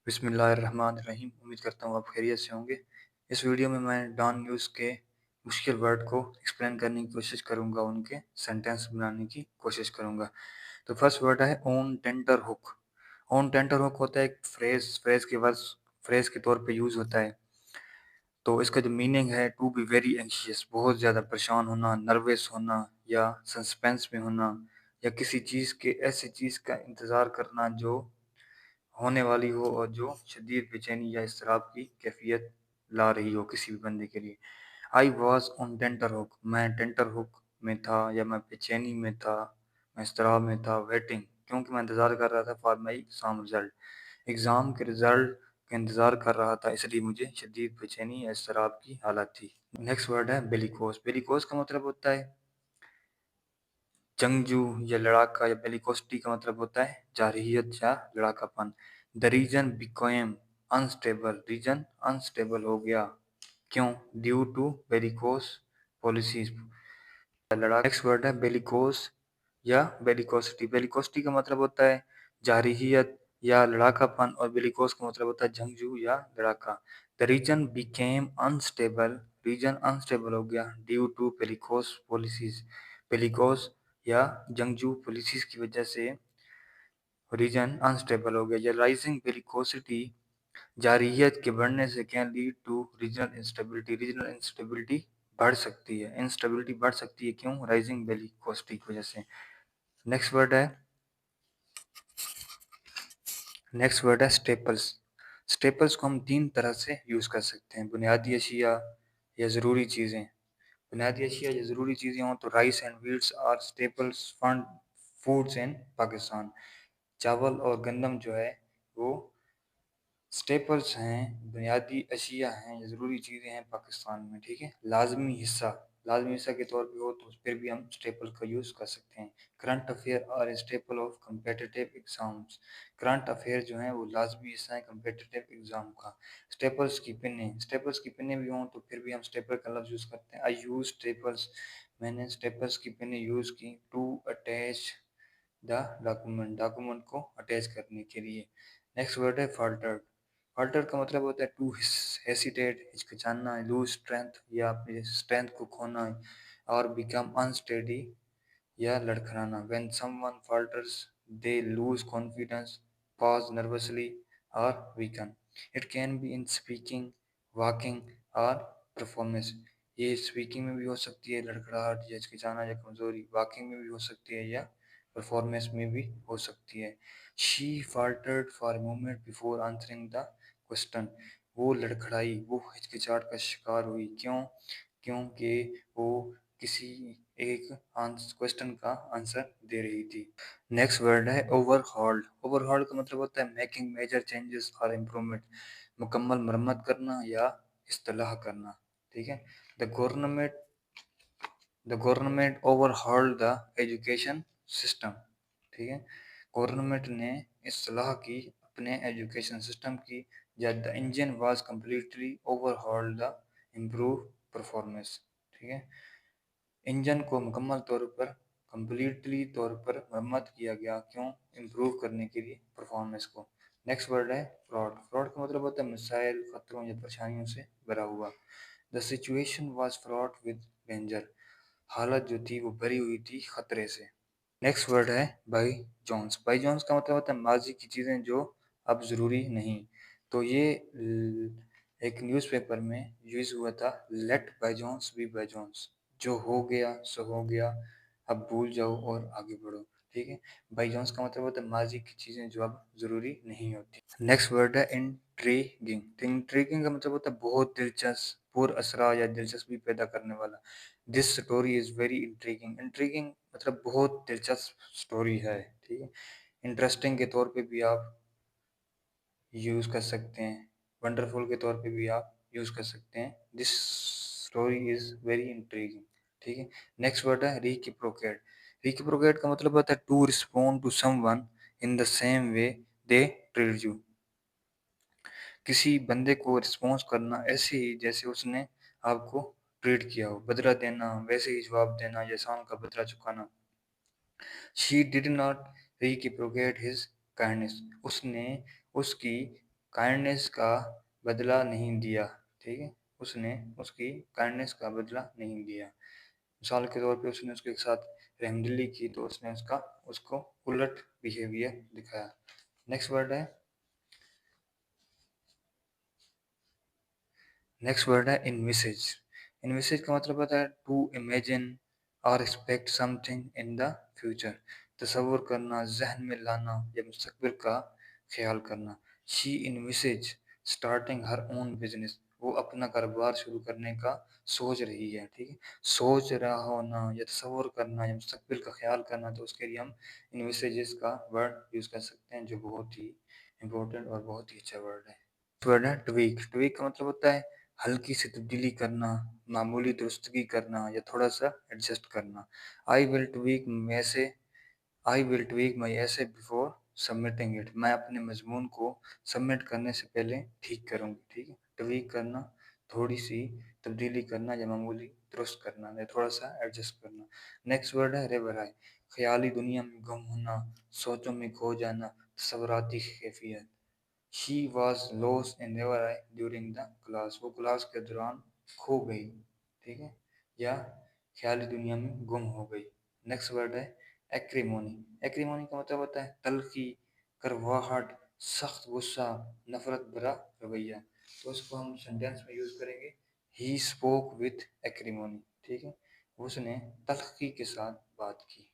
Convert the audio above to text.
बिस्मिल्लाहिर्रहमानिर्रहीम। उम्मीद करता हूँ आप खैरियत से होंगे। इस वीडियो में मैं डॉन न्यूज़ के मुश्किल वर्ड को एक्सप्लेन करने की कोशिश करूँगा, उनके सेंटेंस बनाने की कोशिश करूँगा। तो फर्स्ट वर्ड है on tenter hook. On tenter hook होता है एक फ्रेज के तौर पे यूज़ होता है। तो इसका जो मीनिंग है टू बी वेरी एंशियस, बहुत ज़्यादा परेशान होना, नर्वस होना या सस्पेंस में होना, या किसी चीज़ के ऐसी चीज़ का इंतज़ार करना जो होने वाली हो और जो शदीद बेचैनी या इसराब की कैफियत ला रही हो किसी भी बंदे के लिए। I was on tenter hook, मैं टेंटर हुक में था या मैं बेचैनी में था, मैं इसराब में था। वेटिंग, क्योंकि मैं इंतज़ार कर रहा था for my exam result, exam के रिजल्ट का इंतज़ार कर रहा था, इसलिए मुझे शदीद बेचैनी या इसराब की हालत थी। नेक्स्ट वर्ड है बेलिकोस। बेलिकोस का मतलब होता है जंगजू या लड़ाका, या बेलिकोसिटी का मतलब होता है जारहियत या लड़ाकापन। The reason became unstable, reason unstable हो गया, क्यों? ड्यू टू बेलिकोस पॉलिसीज, लड़ा। नेक्स्ट वर्ड है बेलिकोस या बेलिकोसिटी। बेलिकोसिटी का मतलब होता है जारहियत या लड़ाकापन, और बेलिकोस का मतलब होता है जंगजू या लड़ाका। The reason became unstable, reason unstable हो गया due to bellicose policies, bellicose या जंगजू पॉलिसीज की वजह से रीजन अनस्टेबल हो गया। या राइजिंग बेलिकोसिटी, जारहियत के बढ़ने से can lead to regional instability, regional instability बढ़ सकती है, इंस्टेबिलिटी बढ़ सकती है, क्यों? राइजिंग बेलिकोसिटी की वजह से। नेक्स्ट वर्ड है नेक्स्ट वर्ड है स्टेपल्स। स्टेपल्स को हम तीन तरह से यूज़ कर सकते हैं, बुनियादी अशिया या ज़रूरी चीज़ें। बुनियादी अशिया या ज़रूरी चीज़ें हों तो rice and wheats are staples fund foods in Pakistan. चावल और गंदम जो है वो स्टेपल्स हैं, बुनियादी अशिया हैं या ज़रूरी चीज़ें हैं पाकिस्तान में, ठीक है। लाजमी हिस्सा के तौर पे हो तो फिर भी हम स्टेपल का यूज़ कर सकते हैं। Current affair are a staple of competitive exams. Current affair जो हैं वो लाजमी हिस्सा है कम्पिटिटिव एग्जाम का। स्टेपल्स की पिनें भी हों तो फिर भी हम स्टेपल का लफ्ज़ यूज़ करते हैं। आई यूज़ स्टेपल्स, मैंने स्टेपल्स की पिनें यूज़ की टू अटैच द डॉक्यूमेंट को अटैच करने के लिए। नेक्स्ट वर्ड है फाल्टर्ड। फाल्टर का मतलब होता है टू हेसिटेट, हिचकिचाना, लूज स्ट्रेंथ या अपनी स्ट्रेंथ को खोना, और बिकम अनस्टेडी या लड़खड़ाना। When someone falters they lose confidence, pause nervously और weaken. It can be in speaking, walking और परफॉर्मेंस। ये स्पीकिंग में भी हो सकती है लड़खड़ाहट या हिचकिचाना या कमजोरी, वॉकिंग में भी हो सकती है या परफॉर्मेंस में भी हो सकती है। She faltered for a moment before answering the question. वो लड़खड़ाई, वो हिचकिचाहट का शिकार हुई, क्यों? क्योंकि वो किसी एक क्वेश्चन का आंसर दे रही थी। नेक्स्ट वर्ड है ओवरहॉल्ड। ओवरहॉल्ड का मतलब होता है मेकिंग मेजर चेंजेस और इम्प्रूवमेंट, मुकम्मल मरम्मत करना या इस्तेलाह करना, ठीक है। The government the government overhauled the education system, ठीक है। गवर्नमेंट ने इस्लाह की अपने एजुकेशन सिस्टम की। या the engine was completely overhauled the improve performance, ठीक है। इंजन को मुकम्मल तौर पर, कम्प्लीटली तौर पर मरम्मत किया गया, क्यों? इम्प्रूव करने के लिए परफॉर्मेंस को। नेक्स्ट वर्ड है फ्रॉड। फ्रॉड का मतलब होता है मिसाइल, खतरों या परेशानियों से भरा हुआ। The situation was fraud with danger, हालत जो थी वो भरी हुई थी खतरे से। नेक्स्ट वर्ड है बाई जॉन्स। बाई जॉन्स का मतलब होता है माजी की चीज़ें जो अब ज़रूरी नहीं। तो ये एक न्यूज़पेपर में यूज़ हुआ था, let by John's be by John's, जो हो गया सो हो गया, अब भूल जाओ और आगे बढ़ो, ठीक है। बाई जॉन्स का मतलब होता है माजी की चीज़ें जो अब ज़रूरी नहीं होती। नेक्स्ट वर्ड है इंट्रीगिंग। इंट्रीगिंग का मतलब होता है बहुत दिलचस्प, पुरअसरा या दिलचस्पी पैदा करने वाला। This story is very intriguing. Intriguing मतलब बहुत दिलचस्प स्टोरी है, ठीक है। इंटरेस्टिंग के तौर पे भी आप यूज़ कर सकते हैं, वंडरफुल के तौर पे भी आप यूज़ कर सकते हैं। This story is very intriguing, ठीक है। नेक्स्ट वर्ड है रिसिप्रोकेट। रिसिप्रोकेट का मतलब होता है to respond to someone in the same way they treat you. किसी बंदे को रिस्पॉन्स करना ऐसे ही जैसे उसने आपको ट्रीट किया हो, बदला देना, वैसे ही जवाब देना, या एहसान का बदला चुकाना। She did not reciprocate his kindness, उसने उसकी काइंडनेस का बदला नहीं दिया, ठीक है, उसने उसकी काइंडनेस का बदला नहीं दिया। मिसाल के तौर पे उसने उसके साथ रहमदिली की तो उसने उसको उलट बिहेवियर दिखाया। नेक्स्ट वर्ड है इनविसेज। इनविसेज का मतलब होता है टू इमेजिन और expect something in the future, तसव्वुर करना, जहन में लाना या मुस्तकबिल का ख्याल करना। She envisages starting her own business, वो अपना कारोबार शुरू करने का सोच रही है, ठीक है। सोच रहा होना या तसव्वुर करना या मुस्तकबिल का ख्याल करना, तो उसके लिए हम इनविसेजेस का वर्ड यूज़ कर सकते हैं, जो बहुत ही इंपॉर्टेंट और बहुत ही अच्छा वर्ड है। वर्ड है ट्वीक। ट्वीक का मतलब होता है हल्की सी तब्दीली करना, मामूली दुरुस्तगी करना या थोड़ा सा एडजस्ट करना। I will tweak my essay I will tweak my essay before submitting it, मैं अपने मजमून को सबमिट करने से पहले ठीक करूँगी, ठीक है। ट्वीक करना, थोड़ी सी तब्दीली करना या मामूली दुरुस्त करना या थोड़ा सा एडजस्ट करना। नेक्स्ट वर्ड है रेवराई। ख्याली दुनिया में गुम होना, सोचों में खो जाना, तस्वुराती कैफियत। She was lost in river I during the class, वो क्लास के दौरान खो गई, ठीक है, या ख्याली दुनिया में गुम हो गई। नेक्स्ट वर्ड है एक्रीमोनी। एक्रीमोनी का मतलब होता है तल्खी, करवाहट, सख्त गुस्सा, नफरत भरा रवैया। तो इसको हम सेंटेंस में यूज करेंगे, ही स्पोक विथ एक्रीमोनी, ठीक है, उसने तल्खी के साथ बात की।